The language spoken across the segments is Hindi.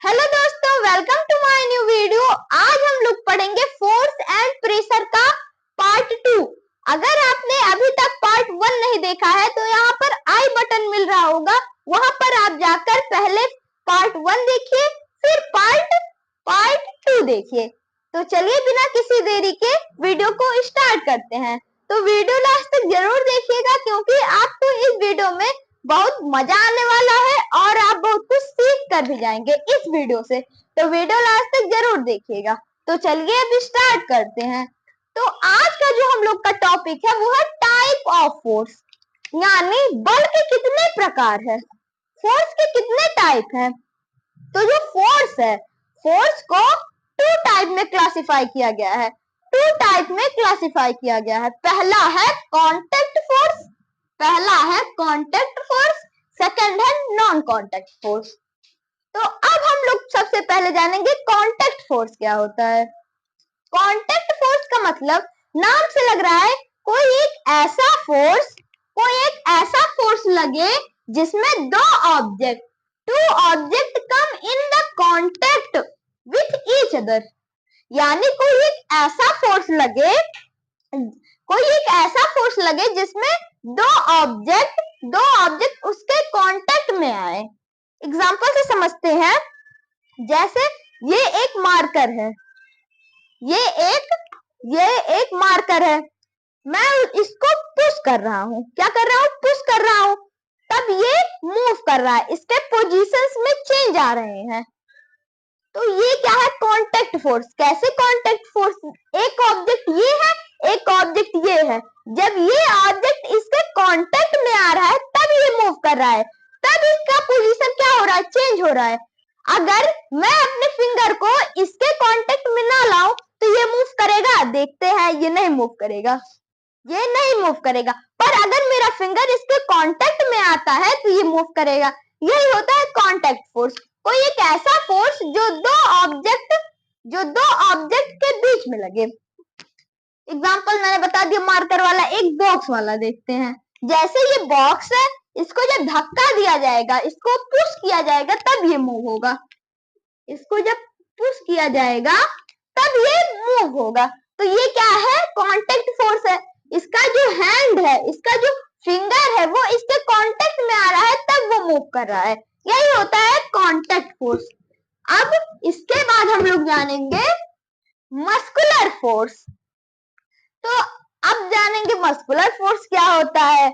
हेलो दोस्तों, welcome to my new video. आज हम लोग पढ़ेंगे फोर्स एंड प्रेशर का पार्ट 2। अगर आपने अभी तक पार्ट 1 नहीं देखा है तो यहाँ पर आई बटन मिल रहा होगा, वहां पर आप जाकर पहले पार्ट 1 देखिए, फिर पार्ट 2 देखिए। तो चलिए बिना किसी देरी के वीडियो को स्टार्ट करते हैं। तो वीडियो लास्ट तक जरूर देखिएगा क्योंकि आपको इस वीडियो में बहुत मजा आने वाला है और आप बहुत कुछ सीख कर भी जाएंगे इस वीडियो से। तो वीडियो लास्ट तक जरूर देखिएगा। तो चलिए अब स्टार्ट करते हैं। तो आज का जो हम लोग का टॉपिक है वो है टाइप ऑफ फोर्स, यानी बल के कितने प्रकार है, फोर्स के कितने टाइप हैं। तो जो फोर्स है, फोर्स को टू टाइप में क्लासिफाई किया गया है। पहला है कांटेक्ट फोर्स, सेकंड है नॉन कांटेक्ट फोर्स। तो अब हम लोग सबसे पहले जानेंगे कांटेक्ट फोर्स क्या होता है। कांटेक्ट फोर्स का मतलब नाम से लग रहा है कोई एक ऐसा फोर्स लगे जिसमें two object come in the contact with each other, यानी कोई एक ऐसा फोर्स लगे जिसमें दो ऑब्जेक्ट उसके कांटेक्ट में आए। एग्जांपल से समझते हैं, जैसे ये एक मार्कर है, मैं इसको पुश कर रहा हूं, पुश कर रहा हूं, तब ये मूव कर रहा है, इसके पोजीशंस में चेंज आ रहे हैं। तो ये क्या है, कांटेक्ट फोर्स। कैसे कांटेक्ट फोर्स, एक ऑब्जेक्ट ये है, एक ऑब्जेक्ट ये है, जब ये ऑब्जेक्ट इसके कांटेक्ट में आ रहा है तब ये मूव कर रहा है, तब इसका पोजीशन क्या हो रहा है, चेंज हो रहा है। अगर मैं अपने फिंगर को इसके कांटेक्ट में ना लाऊं तो ये मूव करेगा, देखते हैं ये नहीं मूव करेगा, पर अगर मेरा फिंगर इसके कांटेक्ट में आता है तो ये मूव करेगा। यही होता है कांटेक्ट फोर्स, कोई एक ऐसा फोर्स जो दो ऑब्जेक्ट के बीच में लगे। एग्जांपल मैंने बता दिया मार्कर वाला, एक बॉक्स वाला देखते हैं। जैसे ये बॉक्स है, इसको जब धक्का दिया जाएगा, इसको पुश किया जाएगा तब ये मूव होगा, इसको जब पुश किया जाएगा तब ये मूव होगा। तो ये क्या है, कांटेक्ट फोर्स है। इसका जो हैंड है, इसका जो फिंगर है, वो इसके कांटेक्ट में आ रहा है तब वो मूव कर रहा है। यही होता है कांटेक्ट फोर्स। अब इसके बाद हम लोग जानेंगे मस्कुलर फोर्स। तो अब जानेंगे मस्कुलर फोर्स क्या होता है।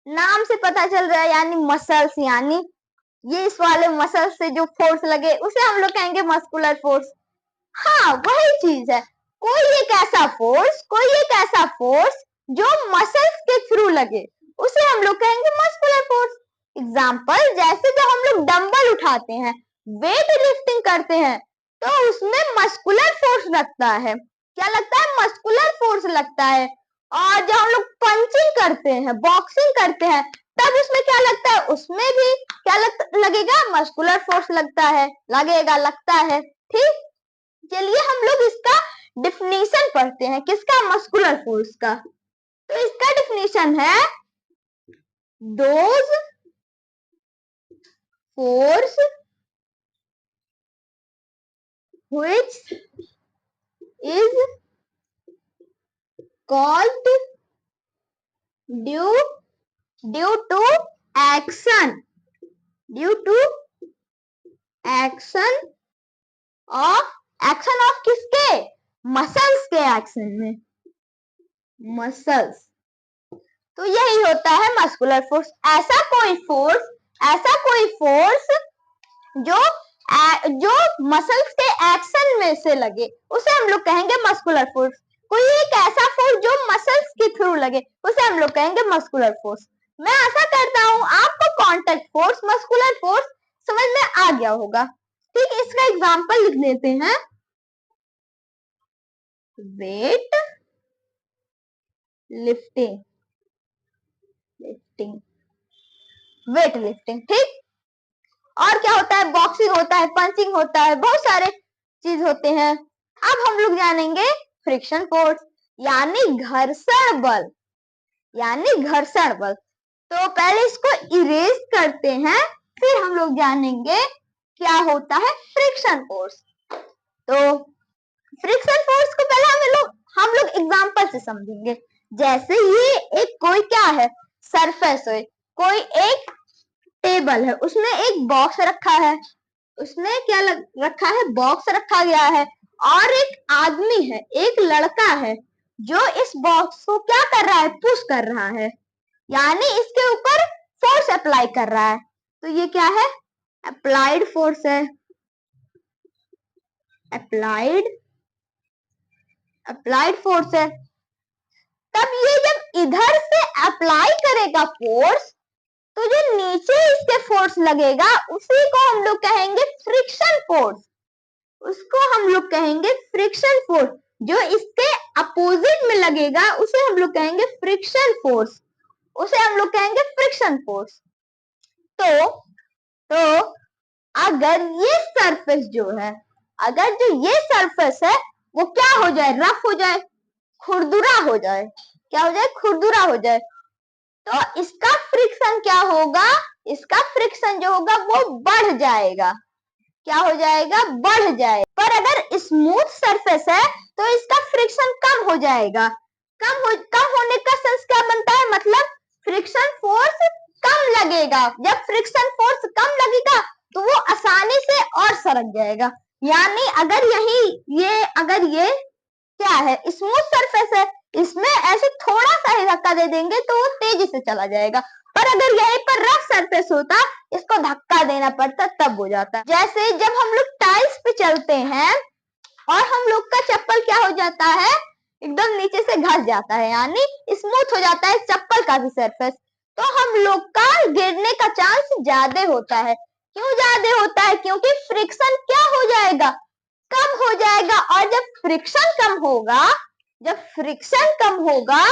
नाम से पता चल रहा है, यानी मसल्स, यानी ये इस वाले मसल्स से जो फोर्स लगे उसे हम लोग कहेंगे मस्कुलर फोर्स। हाँ, वही चीज है, कोई एक ऐसा फोर्स जो मसल्स के थ्रू लगे उसे हम लोग कहेंगे मस्कुलर फोर्स। एग्जाम्पल, जैसे जो हम लोग डंबल उठाते हैं, वेट लिफ्टिंग करते हैं, तो उसमें मस्कुलर फोर्स लगता है। क्या लगता है, मस्कुलर फोर्स लगता है। और जब हम लोग पंचिंग करते हैं, बॉक्सिंग करते हैं, तब उसमें क्या लगता है, उसमें भी क्या लगेगा, मस्कुलर फोर्स लगता है। ठीक, चलिए हम लोग इसका डिफिनीशन पढ़ते हैं, किसका, मस्कुलर फोर्स का। तो इसका डिफिनीशन है, those force which is called due to action of किसके, मसल्स के एक्शन में, मसल्स। तो यही होता है मस्कुलर फोर्स। ऐसा कोई फोर्स जो मसल्स के एक्शन में से लगे उसे हम लोग कहेंगे मस्कुलर फोर्स। कोई एक ऐसा फोर्स जो मसल्स के थ्रू लगे उसे हम लोग कहेंगे मस्कुलर फोर्स। मैं आशा करता हूं आपको कांटेक्ट फोर्स, मस्कुलर फोर्स समझ में आ गया होगा। ठीक, इसका एग्जांपल लिख देते हैं, वेट लिफ्टिंग। ठीक, और क्या होता है, बॉक्सिंग होता है, पंचिंग होता है, बहुत सारे चीज होते हैं। अब हम लोग जानेंगे फ्रिक्शन फोर्स, यानी घर्षण बल। तो पहले इसको इरेज करते हैं, फिर हम लोग जानेंगे क्या होता है? Friction force. तो फ्रिक्शन फोर्स को पहले हम लोग एग्जांपल से समझेंगे। जैसे ये एक कोई क्या है? सरफेस है, कोई एक टेबल है, उसमें एक बॉक्स रखा है, उसमें क्या रखा है? बॉक्स रखा गया है, और एक आदमी है, एक लड़का है जो इस बॉक्स को क्या कर रहा है? पुश कर रहा है, यानी इसके ऊपर फोर्स अप्लाई कर रहा है। तो ये क्या है? अप्लाइड फोर्स है। अप्लाइड फोर्स है। तब ये जब इधर से अप्लाई करेगा फोर्स, तो जो नीचे इसके फोर्स लगेगा उसी को हम लोग कहेंगे फ्रिक्शन फोर्स। उसको हम लोग कहेंगे फ्रिक्शन फोर्स। जो इसके अपोजिट में लगेगा उसे हम लोग कहेंगे फ्रिक्शन फोर्स, उसे हम लोग कहेंगे फ्रिक्शन फोर्स। तो अगर ये सरफेस जो है, अगर जो ये सरफेस है वो क्या हो जाए? रफ हो जाए, खुरदुरा हो जाए। क्या हो जाए? खुरदुरा हो जाए। तो इसका फ्रिक्शन क्या होगा? इसका फ्रिक्शन जो होगा वो बढ़ जाएगा। क्या हो जाएगा? बढ़ जाए। पर अगर स्मूथ सरफेस है तो इसका फ्रिक्शन कम हो जाएगा। कम होने का सेंस क्या बनता है? मतलब फ्रिक्शन फोर्स कम लगेगा। जब फ्रिक्शन फोर्स कम लगेगा तो वो आसानी से और सरक जाएगा। यानी अगर अगर ये क्या है? स्मूथ सरफेस है, इसमें ऐसे थोड़ा सा ही धक्का दे देंगे तो वो तेजी से चला जाएगा। पर अगर यहीं पर रफ सरफेस होता, इसको धक्का देना पड़ता तब हो जाता। जैसे जब हम लोग टाइल्स पे चलते हैं और हम लोग का चप्पल क्या हो जाता है? एकदम नीचे से घस जाता है, यानी स्मूथ हो जाता है चप्पल का भी सरफेस। तो हम लोग का गिरने का चांस ज्यादा होता है। क्यों ज्यादा होता है? क्योंकि फ्रिक्शन क्या हो जाएगा? कम हो जाएगा। और जब फ्रिक्शन कम होगा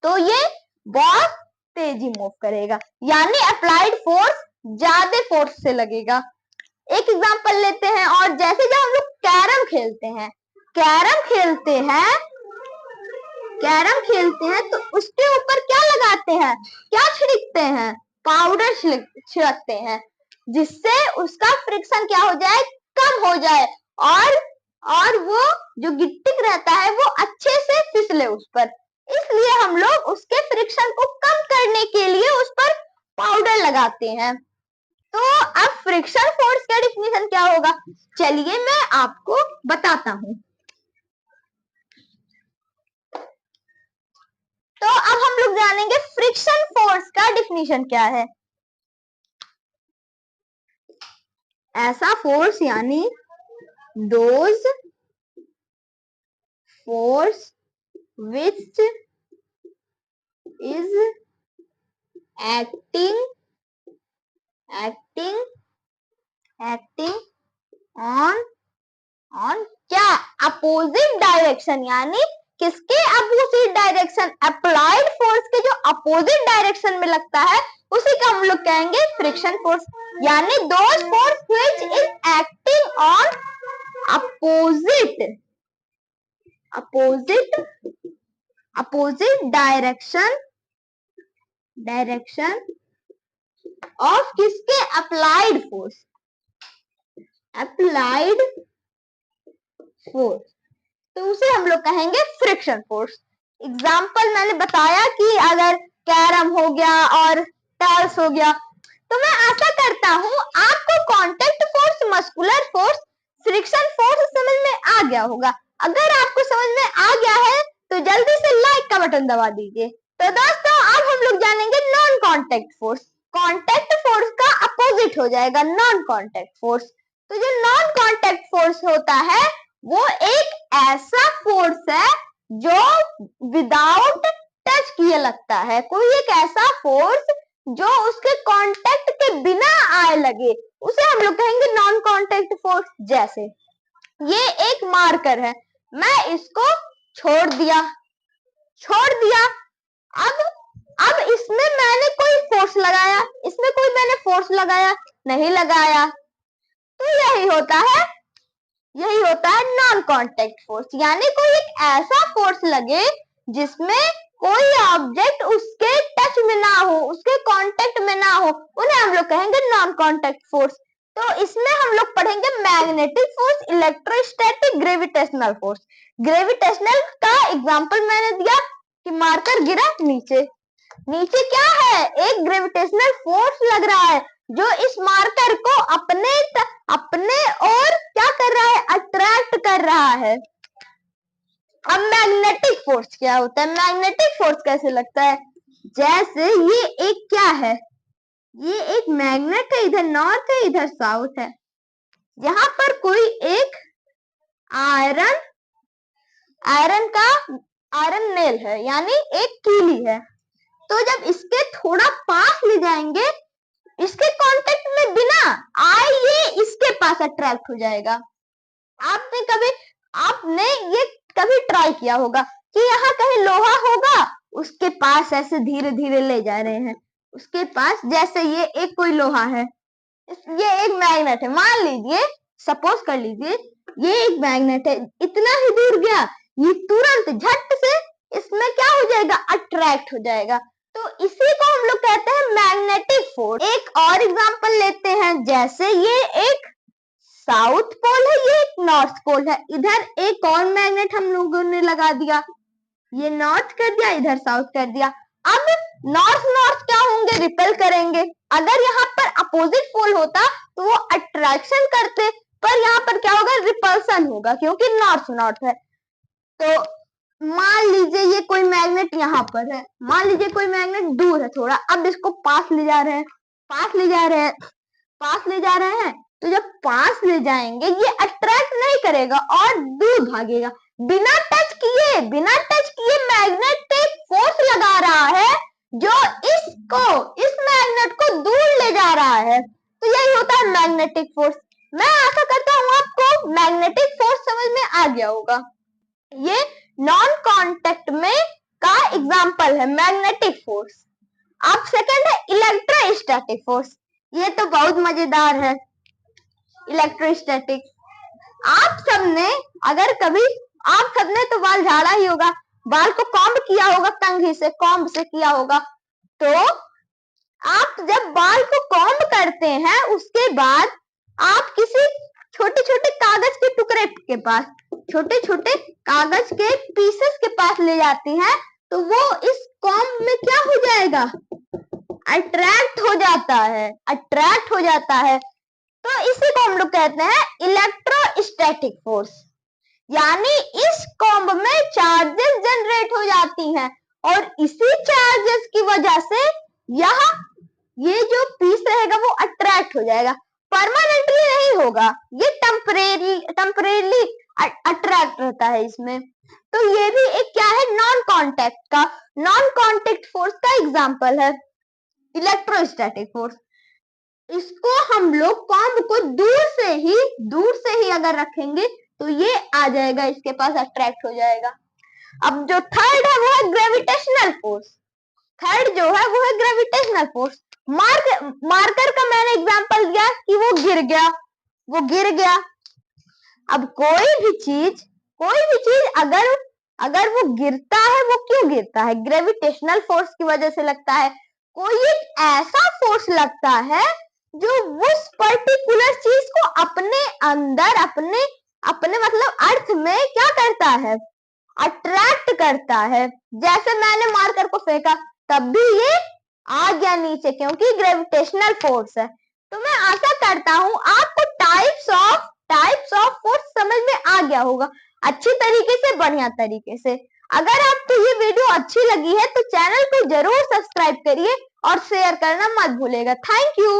तो ये बहुत तेजी मूव करेगा, यानी अप्लाइड फोर्स ज्यादा फोर्स से लगेगा। एक एग्जांपल लेते हैं। और जैसे जब हम लोग कैरम खेलते हैं, तो उसके ऊपर क्या लगाते हैं? क्या छिड़कते हैं? पाउडर छिड़कते हैं, जिससे उसका फ्रिक्शन क्या हो जाए? कम हो जाए, और वो जो गिट्टी रहता है वो अच्छे से फिसले उस पर। इसलिए हम लोग उसके फ्रिक्शन को कम करने के लिए उस पर पाउडर लगाते हैं। तो अब फ्रिक्शन फोर्स का डिफिनेशन क्या होगा? चलिए मैं आपको बताता हूं। तो अब हम लोग जानेंगे फ्रिक्शन फोर्स का डिफिनेशन क्या है। ऐसा फोर्स यानी those force which is acting on क्या? अपोजिट डायरेक्शन, यानी किसके अपोजिट डायरेक्शन? अप्लाइड फोर्स के जो अपोजिट डायरेक्शन में लगता है उसी का हम लोग कहेंगे फ्रिक्शन फोर्स। यानी those force which is acting on opposite direction of किसके? Applied force. तो उसे हम लोग कहेंगे फ्रिक्शन फोर्स। एग्जाम्पल मैंने बताया कि अगर कैरम हो गया और टाइल्स हो गया, तो मैं आशा करता हूं आपको contact force, muscular force, friction force समझ में आ गया होगा। अगर आपको समझ में आ गया है तो जल्दी से लाइक का बटन दबा दीजिए। तो दोस्तों अब हम लोग जानेंगे non contact force. Contact force का अपोजिट हो जाएगा नॉन कांटेक्ट फोर्स। तो जो नॉन कांटेक्ट फोर्स होता है वो एक ऐसा फोर्स है जो विदाउट टच किए लगता है। कोई एक ऐसा फोर्स जो उसके कांटेक्ट के बिना आए लगे, उसे हम लोग कहेंगे नॉन कांटेक्ट फोर्स। जैसे ये एक मार्कर है, मैं इसको छोड़ दिया, अब इसमें मैंने कोई फोर्स लगाया, इसमें कोई मैंने फोर्स लगाया नहीं लगाया। तो यही होता है नॉन कांटेक्ट फोर्स। यानी कोई एक ऐसा फोर्स लगे जिसमें कोई ऑब्जेक्ट उसके टच में ना हो, उसके कांटेक्ट में ना हो, उन्हें हम लोग कहेंगे नॉन कांटेक्ट फोर्स। तो इसमें हम लोग पढ़ेंगे magnetic force, electrostatic, gravitational force. Gravitational का एग्जांपल मैंने दिया कि मार्कर गिरा नीचे, नीचे क्या है, एक ग्रेविटेशनल फोर्स लग रहा है जो इस मार्कर को अपने और क्या कर रहा है, अट्रैक्ट कर रहा है। अब मैग्नेटिक फोर्स क्या होता है, मैग्नेटिक फोर्स कैसे लगता है, जैसे ये एक क्या है, ये एक मैग्नेट है, इधर नॉर्थ है इधर साउथ है, यहाँ पर कोई एक आयरन नेल है यानी एक कीली है, तो जब इसके थोड़ा पास ले जाएंगे, इसके कांटेक्ट में बिना आए ये इसके पास अट्रैक्ट हो जाएगा। आपने ये कभी ट्राई किया होगा कि यहाँ कहीं लोहा होगा, उसके पास ऐसे धीरे धीरे ले जा रहे हैं, उसके पास, जैसे ये एक कोई लोहा है, ये एक मैग्नेट है, मान लीजिए, सपोज कर लीजिए ये एक मैग्नेट है, इतना ही दूर गया, ये तुरंत झट से इसमें क्या हो जाएगा, अट्रैक्ट हो जाएगा। तो इसी को हम लोग कहते हैं मैग्नेटिक फोर्स। एक और एग्जांपल लेते हैं, जैसे ये एक साउथ पोल है, ये एक नॉर्थ पोल है, इधर एक और मैग्नेट हम लोगों ने लगा दिया, ये नॉर्थ कर दिया, इधर साउथ कर दिया। अब नॉर्थ नॉर्थ क्या होंगे, रिपेल करेंगे। अगर यहाँ पर अपोजिट पोल होता तो वो अट्रैक्शन करते, पर यहाँ पर क्या होगा, रिपल्सन होगा, क्योंकि नॉर्थ नॉर्थ है। तो मान लीजिए ये कोई मैग्नेट यहाँ पर है, मान लीजिए कोई मैग्नेट दूर है थोड़ा, अब इसको पास ले जा रहे हैं, पास ले जा रहे हैं, पास ले जा रहे हैं, तो जब पास ले जाएंगे ये अट्रैक्ट नहीं करेगा और दूर भागेगा, बिना टच किए मैग्नेटिक फोर्स लगा रहा है जो इस मैग्नेट को दूर ले जा रहा है। तो यही होता है मैग्नेटिक फोर्स। मैं आशा करता हूँ आपको मैग्नेटिक फोर्स समझ में आ गया होगा। ये नॉन कांटेक्ट में का एग्जांपल है मैग्नेटिक फोर्स। अब सेकंड है इलेक्ट्रोस्टैटिक फोर्स, ये तो बहुत मजेदार है। इलेक्ट्रोस्टैटिक, आप सबने तो बाल झाड़ा ही होगा, बाल को कॉम्ब किया होगा, कंघी से कॉम्ब से किया होगा। तो आप जब बाल को कॉम्ब करते हैं उसके बाद आप किसी छोटे छोटे कागज के टुकड़े के पास, छोटे छोटे कागज के पीसेस के पास ले जाती हैं, तो वो इस कॉम्ब में क्या हो जाएगा, अट्रैक्ट हो जाता है। तो इसी को हम लोग कहते हैं इलेक्ट्रोस्टैटिक फोर्स, यानी इस कॉम्ब में चार्जेस जनरेट हो जाती हैं और इसी चार्जेस की वजह से ये जो पीस रहेगा वो अट्रैक्ट हो जाएगा, परमानेंटली नहीं होगा, ये टेम्परेरी अट्रैक्ट रहता है इसमें। तो ये भी एक क्या है, नॉन कांटेक्ट फोर्स का एग्जांपल है इलेक्ट्रोस्टैटिक फोर्स। इसको हम लोग कॉम्ब को दूर से ही अगर रखेंगे तो ये आ जाएगा, इसके पास अट्रैक्ट हो जाएगा। अब जो थर्ड है वो है ग्रेविटेशनल फोर्स। मार्कर का मैंने एग्जांपल दिया कि वो गिर गया। अब कोई भी चीज अगर वो गिरता है, वो क्यों गिरता है, ग्रेविटेशनल फोर्स की वजह से लगता है। कोई एक ऐसा फोर्स लगता है जो उस पर्टिकुलर चीज को अपने अंदर अपने मतलब अर्थ में क्या करता है, अट्रैक्ट करता है। जैसे मैंने मार्कर को फेंका तब भी ये आ गया नीचे, क्योंकि ग्रेविटेशनल फोर्स है। तो मैं आशा करता हूं आपको टाइप्स ऑफ फोर्स समझ में आ गया होगा, अच्छी तरीके से, बढ़िया तरीके से। अगर आपको ये वीडियो अच्छी लगी है तो चैनल को जरूर सब्सक्राइब करिए और शेयर करना मत भूलिएगा। Thank you.